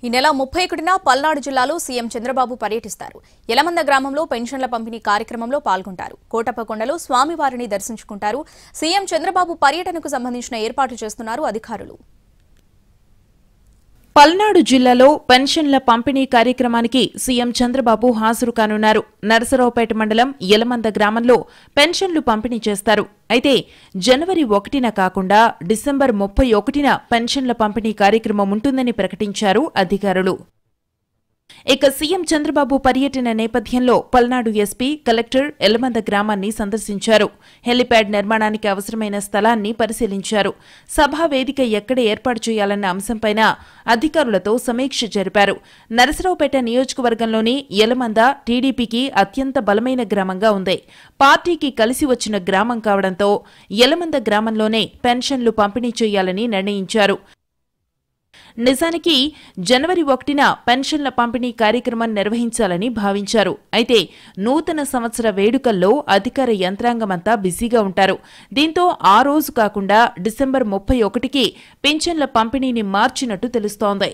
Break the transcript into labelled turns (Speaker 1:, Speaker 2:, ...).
Speaker 1: ఈ నెల 31న పల్నాడు జిల్లాలో సీఎం చంద్రబాబు పర్యటిస్తారు. యలమంద గ్రామంలో పెన్షన్ల పంపిణీ కార్యక్రమంలో పాల్గొంటారు. కోటప్పకొండలో స్వామివారిని దర్శించుకుంటారు. సీఎం చంద్రబాబు పర్యటనకు సంబంధించిన ఏర్పాట్లు చేస్తున్నారు అధికారులు.
Speaker 2: పల్నాడు జిల్లాలో పెన్షన్ల పంపిణీ కార్యక్రమానికి సీఎం చంద్రబాబు హాజరు కానున్నారు. నరసరావుపేట మండలం యలమంద గ్రామంలో పెన్షన్లు పంపిణీ చేస్తారు. అయితే జనవరి 1న కాకుండా డిసెంబర్ 31న పెన్షన్ల పంపిణీ కార్యక్రమం ఉంటుందని ప్రకటించారు అధికారులు. ఇక సీఎం చంద్రబాబు పర్యటన నేపథ్యంలో పల్నాడు ఎస్పీ, కలెక్టర్ యలమంద గ్రామాన్ని సందర్శించారు. హెలిప్యాడ్ నిర్మాణానికి అవసరమైన స్థలాన్ని పరిశీలించారు. సభా వేదిక ఎక్కడ ఏర్పాటు చేయాలన్న అంశంపైన అధికారులతో సమీక్ష జరిపారు. నరసరావుపేట నియోజకవర్గంలోని యలమంద టీడీపీకి అత్యంత బలమైన గ్రామంగా ఉంది. పార్టీకి కలిసి వచ్చిన గ్రామం కావడంతో యలమంద గ్రామంలోనే పెన్షన్లు పంపిణీ చేయాలని నిర్ణయించారు. నిజానికి జనవరి 1న పెన్షన్ల పంపిణీ కార్యక్రమం నిర్వహించాలని భావించారు. అయితే నూతన సంవత్సర వేడుకల్లో అధికార యంత్రాంగమంతా బిజీగా ఉంటారు. దీంతో ఆ రోజు కాకుండా డిసెంబర్ 31కి పెన్షన్ల పంపిణీని మార్చినట్టు తెలుస్తోంది.